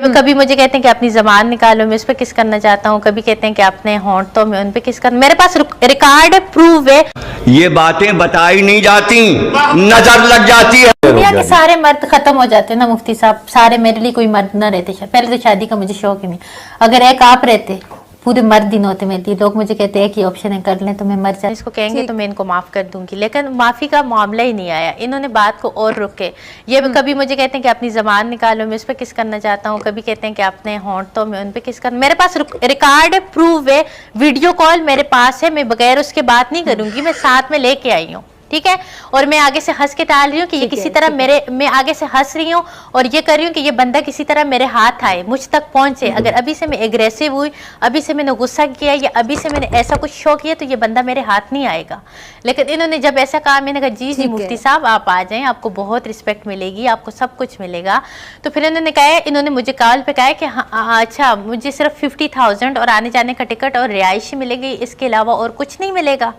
कभी मुझे कहते हैं कि अपनी जबान निकालो, मैं उस पर किस करना चाहता हूँ। कभी कहते हैं कि अपने होंठ तो मैं उन पे किस करना, मेरे पास रिकॉर्ड है, प्रूफ है। ये बातें बताई नहीं जाती, नजर लग जाती है। दुनिया के सारे मर्द खत्म हो जाते हैं ना मुफ्ती साहब, सारे मेरे लिए कोई मर्द ना रहते। पहले तो शादी का मुझे शौक ही नहीं, अगर एक आप रहते पूरे मर्द दिन होते मेरे लिए। लोग मुझे कहते हैं कि ऑप्शन है कर लें तो मैं मर जाए, इसको कहेंगे तो मैं इनको माफ कर दूंगी, लेकिन माफी का मामला ही नहीं आया। इन्होंने बात को और रुके। ये कभी मुझे कहते हैं कि अपनी जबान निकालो, मैं उस पर किस करना चाहता हूँ। कभी कहते हैं कि अपने होंठ तो मैं उन पे किस करना, मेरे पास रिकॉर्ड है, प्रूफ है, वीडियो कॉल मेरे पास है। मैं बगैर उसके बात नहीं करूंगी, मैं साथ में लेके आई हूँ, ठीक है। और मैं आगे से हंस के टाल रही हूँ कि ये किसी तरह मैं आगे से हंस रही हूँ और ये कर रही हूँ कि ये बंदा किसी तरह मेरे हाथ आए, मुझ तक पहुंचे। अगर अभी से मैं एग्रेसिव हुई, अभी से मैंने गुस्सा किया या अभी से मैंने ऐसा कुछ शो किया तो ये बंदा मेरे हाथ नहीं आएगा। लेकिन इन्होंने जब ऐसा कहा, मैंने कहा जी जी मुफ्ती साहब आप आ जाएं, आपको बहुत रिस्पेक्ट मिलेगी, आपको सब कुछ मिलेगा। तो फिर इन्होंने कहा, इन्होंने मुझे कॉल पे कहा कि हाँ अच्छा मुझे सिर्फ 50,000 और आने जाने का टिकट और रिहायशी मिलेगी, इसके अलावा और कुछ नहीं मिलेगा।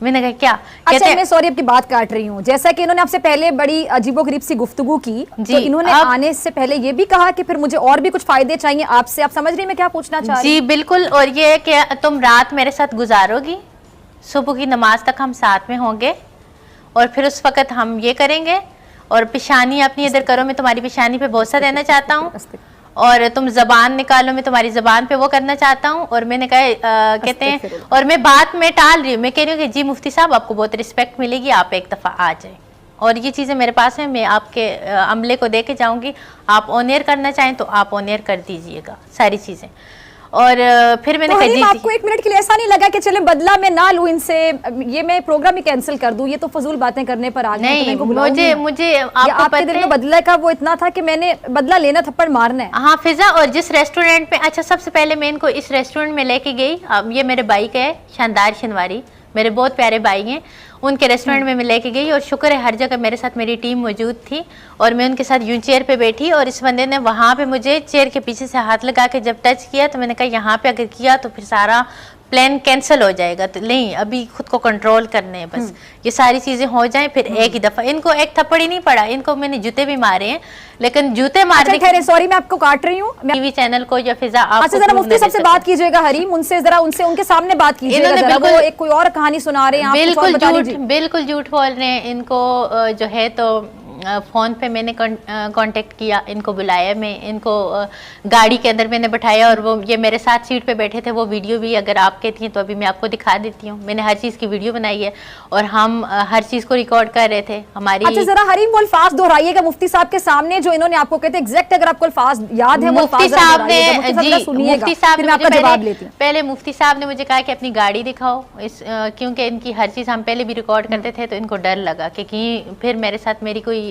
मैंने कहा क्या? अच्छा मैं सॉरी आपकी बात काट रही हूँ। जैसा कि इन्होंने आपसे पहले बड़ी अजीबोगरीब सी गुफ्तगू की, तो इन्होंने आने से पहले ये भी कहा कि फिर मुझे और भी कुछ फायदे चाहिए आपसे। आप समझ रही मैं क्या पूछना चाह रही? जी बिल्कुल। और ये कि तुम रात मेरे साथ गुजारोगी, सुबह की नमाज तक हम साथ में होंगे और फिर उस वक्त हम ये करेंगे। और पेशानी अपनी इधर करो, मैं तुम्हारी पेशानी पे बोसा देना चाहता हूँ। और तुम जबान निकालो, मैं तुम्हारी जबान पे वो करना चाहता हूँ। और मैंने कहा कहते हैं, और मैं बात में टाल रही हूँ, मैं कह रही हूँ कि जी मुफ्ती साहब आपको बहुत रिस्पेक्ट मिलेगी, आप एक दफ़ा आ जाए। और ये चीज़ें मेरे पास हैं, मैं आपके अमले को दे के जाऊँगी। आप ऑनियर करना चाहें तो आप ऑनियर कर दीजिएगा सारी चीज़ें। और फिर मैंने तो कहा आपको एक मिनट के लिए ऐसा नहीं लगा कि चले बदला मैं ना लूं इनसे, ये मैं प्रोग्राम ही कैंसिल कर दूं, ये तो फजूल बातें करने पर आ गए? नहीं, तो मुझे आपके दिल में बदला का वो इतना था कि मैंने बदला लेना, थप्पड़ मारना है। हाँ फिजा, और जिस रेस्टोरेंट में, अच्छा सबसे पहले मैं इनको इस रेस्टोरेंट में लेके गई। ये मेरे भाई का है, शानदार शनवारी, मेरे बहुत प्यारे भाई हैं, उनके रेस्टोरेंट में मैं लेके गई। और शुक्र है हर जगह मेरे साथ मेरी टीम मौजूद थी और मैं उनके साथ यूं चेयर पे बैठी। और इस बंदे ने वहाँ पे मुझे चेयर के पीछे से हाथ लगा के जब टच किया तो मैंने कहा यहाँ पे अगर किया तो फिर सारा प्लान कैंसिल हो जाएगा। तो नहीं, अभी खुद को कंट्रोल करने हैं बस, ये सारी चीजें हो जाएं फिर एक ही दफा। इनको एक थप्पड़ ही नहीं पड़ा, इनको मैंने जूते भी मारे हैं, लेकिन जूते मारने के सॉरी मैं आपको काट रही हूँ। टीवी चैनल को या फिजा आप जरा मुफ्ती साहब से बात कीजिएगा, हरीम उनसे जरा उनके सामने बात कीजिएगा। वो एक कोई और कहानी सुना रहे हैं, बिल्कुल झूठ बोल रहे हैं। इनको जो है तो फ़ोन पे मैंने कांटेक्ट किया, इनको बुलाया, मैं इनको गाड़ी के अंदर मैंने बैठाया और वो ये मेरे साथ सीट पे बैठे थे। वो वीडियो भी अगर आपके थी तो अभी मैं आपको दिखा देती हूँ। मैंने हर चीज़ की वीडियो बनाई है और हम हर चीज़ को रिकॉर्ड कर रहे थे हमारी। अच्छा जरा हरीम वो अल्फाज दोहराइएगा मुफ्ती साहब के सामने जो इन्होंने आपको कहते एग्जैक्ट, अगर आपको अल्फाज याद है। मुफ्ती साहब ने पहले मुफ्ती साहब ने मुझे कहा कि अपनी गाड़ी दिखाओ, क्योंकि इनकी हर चीज़ हम पहले भी रिकॉर्ड करते थे तो इनको डर लगा कि फिर मेरे साथ मेरी कोई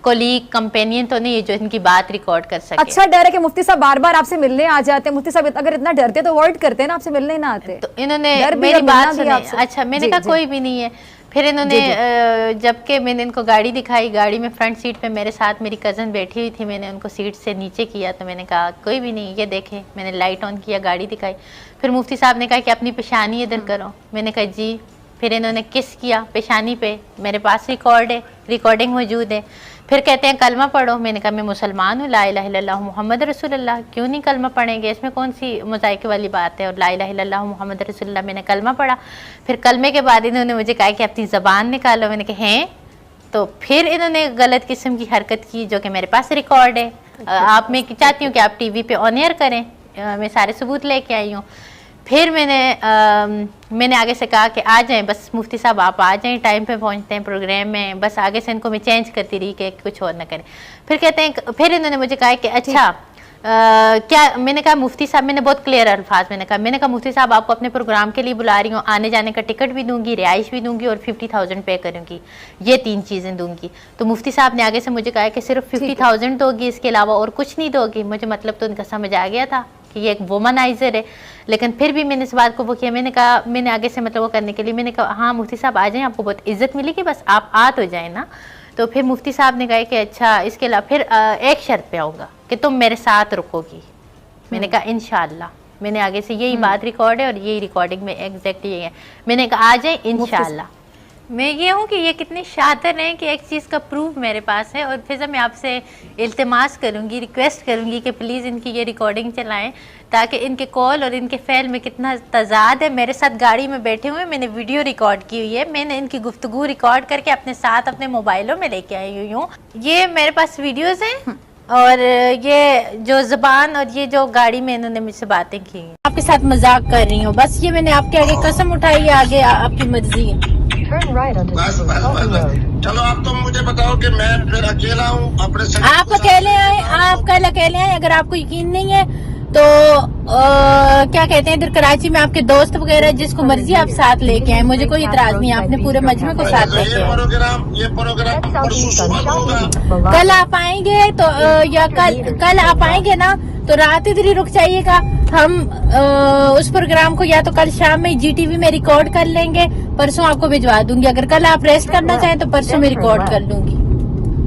कोलीग कंपेनियन तो नहीं है जो इनकी बात रिकॉर्ड कर सके। अच्छा डर है कि मुफ्ती साहब बार बार आपसे मिलने आ जाते हैं। मुफ्ती साहब अगर इतना डरते तो अवॉइड करते ना, आपसे मिलने ना आते। तो इन्होंने मेरी बात सुनी। अच्छा मैंने कहा कोई भी नहीं है। फिर इन्होंने जबकि मैंने इनको गाड़ी दिखाई, गाड़ी में फ्रंट सीट पे मेरे साथ मेरी कज़न बैठी हुई थी, मैंने उनको सीट से नीचे किया तो मैंने कहा कोई भी नहीं, ये देखे। मैंने लाइट ऑन किया, गाड़ी दिखाई। फिर मुफ्ती साहब ने कहा कि अपनी पेशानी इधर करो, मैंने कहा जी। फिर इन्होंने किस किया पेशानी पे, मेरे पास रिकॉर्ड है, रिकॉर्डिंग मौजूद है। फिर कहते हैं कलमा पढ़ो, मैंने कहा मैं मुसलमान हूँ, ला इलाहा इल्लल्लाह मुहम्मद रसूलुल्लाह, क्यों नहीं कलमा पढ़ेंगे, इसमें कौन सी मुज़ाइके वाली बात है। और ला इलाहा इल्लल्लाह मुहम्मद रसूलुल्लाह मैंने कलमा पढ़ा। फिर कलमे के बाद इन्होंने मुझे कहा कि अपनी ज़बान निकालो, मैंने कहा हैं। तो फिर इन्होंने गलत किस्म की हरकत की जो कि मेरे पास रिकॉर्ड है। आप, मैं चाहती हूँ कि आप टीवी पे ऑन एयर करें, मैं सारे सबूत लेके आई हूँ। फिर मैंने आगे से कहा कि आ जाएं, बस मुफ्ती साहब आप आ जाएं, टाइम पे पहुंचते हैं प्रोग्राम में। बस आगे से इनको मैं चेंज करती रही कि कुछ और ना करें। फिर कहते हैं, फिर इन्होंने मुझे कहा कि अच्छा क्या, मैंने कहा मुफ्ती साहब, मैंने बहुत क्लियर अल्फाज मैंने कहा मुफ्ती साहब आपको अपने प्रोग्राम के लिए बुला रही हूँ, आने जाने का टिकट भी दूंगी, रिहाइश भी दूंगी और 50,000 पे करूँगी, ये 3 चीज़ें दूंगी। तो मुफ्ती साहब ने आगे से मुझे कहा कि सिर्फ 50,000 दोगी, इसके अलावा और कुछ नहीं दोगी। मुझे मतलब तो उनका समझ आ गया था कि ये एक वुमनाइजर है, लेकिन फिर भी मैंने इस बात को वो किया। मैंने कहा, मैंने आगे से मतलब वो करने के लिए मैंने कहा हाँ मुफ्ती साहब आ जाएं, आपको बहुत इज्जत मिलेगी, बस आप आ तो जाए ना। तो फिर मुफ्ती साहब ने कहा कि अच्छा इसके अलावा फिर एक शर्त पे आऊँगा कि तुम मेरे साथ रुकोगी। मैंने कहा इंशाअल्लाह। मैंने आगे से यही बात रिकॉर्ड है और यही रिकॉर्डिंग में एग्जैक्ट यही है। मैंने कहा आ जाए इंशाअल्लाह। मैं ये हूँ कि ये कितने शातिर हैं कि एक चीज़ का प्रूफ मेरे पास है। और फिर मैं आपसे इल्तिमास करूँगी, रिक्वेस्ट करूँगी कि प्लीज़ इनकी ये रिकॉर्डिंग चलाएं, ताकि इनके कॉल और इनके फ़ेल में कितना तजाद है। मेरे साथ गाड़ी में बैठे हुए मैंने वीडियो रिकॉर्ड की हुई है, मैंने इनकी गुफ्तगू रिकॉर्ड करके अपने साथ अपने मोबाइलों में लेके आई हुई हूँ। ये मेरे पास वीडियोज़ हैं और ये जो ज़बान और ये जो गाड़ी में इन्होंने मुझसे बातें की, आपके साथ मजाक कर रही हूँ बस। ये मैंने आपके आगे कसम उठाई है, आगे आपकी मर्जी है। बस चलो आप तो मुझे बताओ कि मैं फिर अकेला हूँ अपने से। आप अकेले आए, आप कल अकेले आए। अगर आपको यकीन नहीं है तो क्या कहते हैं, इधर कराची में आपके दोस्त वगैरह जिसको मर्जी आप साथ लेके आए, मुझे कोई इतराज नहीं है। आपने पूरे मजमे को साथ लेके आए। ये प्रोग्राम परसों सुबह होगा। कल आप आएंगे तो या कल आप आएंगे ना तो रात इधर ही रुक जाइएगा। हम उस प्रोग्राम को या तो कल शाम में GTV में रिकॉर्ड कर लेंगे, परसों आपको भिजवा दूंगी। अगर कल आप रेस्ट करना चाहें तो परसों में रिकॉर्ड कर लूंगी।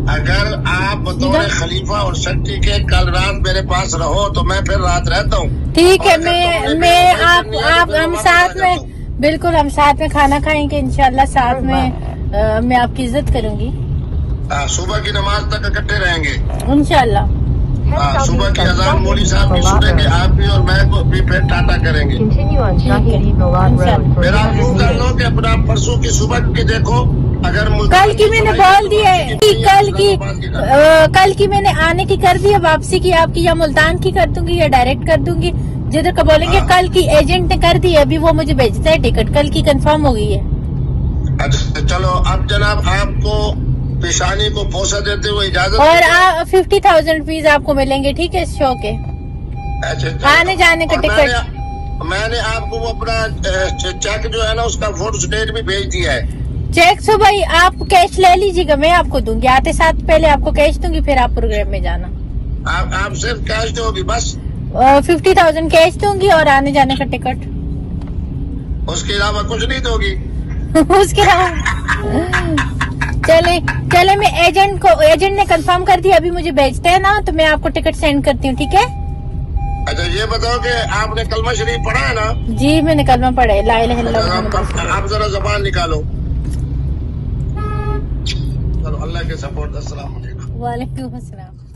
अगर आप बतौर खलीफा और शक्ति के कल रात मेरे पास रहो तो मैं फिर रात रहता हूँ। ठीक है, मैं आप हम साथ में, बिल्कुल हम साथ में खाना खाएंगे इंशाल्लाह। साथ में मैं आपकी इज्जत करूंगी। सुबह की नमाज तक इकट्ठे रहेंगे इंशाल्लाह। सुबह की अजान मौली साहब भी सुनेंगे, आप भी और मैं को भी फिर टाटा करेंगे। मेरा आप यूँ कर लो कि अपना परसों की सुबह की देखो। अगर कल की मैंने बोल दी है कि कल की मैंने आने की कर दी है, वापसी की आपकी या मुल्तान की कर दूंगी या डायरेक्ट कर दूंगी, जिधर का बोलेंगे। कल की एजेंट ने कर दी है, अभी वो मुझे भेजता है टिकट, कल की कंफर्म हो गई है। अच्छा चलो, अब जनाब आपको पेशानी को पोसा देते हुए इजाजत। और 50,000 रुपीज आपको मिलेंगे, ठीक है, इस शो के। अच्छा, आने जाने का टिकट मैंने आपको वो अपना चेक जो है ना उसका फोटो स्टेट भी भेज दिया है। चेक सो भाई आप कैश ले लीजिएगा, मैं आपको दूंगी। आते साथ पहले आपको कैश दूंगी, फिर आप प्रोग्राम में जाना। आप सिर्फ कैश दोगी बस? 50,000 कैश दूंगी और आने जाने का टिकट। उसके अलावा कुछ नहीं दोगी? उसके अलावा चले मैं एजेंट ने कंफर्म कर दिया, अभी मुझे भेजते हैं ना तो मैं आपको टिकट सेंड करती हूँ, ठीक है। अच्छा ये बताओ कि आपने कलमा शरीफ पढ़ा है ना? जी मैंने कलमा पढ़ा है, ला इलाहा इल्लल्लाह। आप जरा ज़बान निकालो। चलो अल्लाह के सपोर्ट। अस्सलाम वालेकुम। वालेकुम अस्सलाम।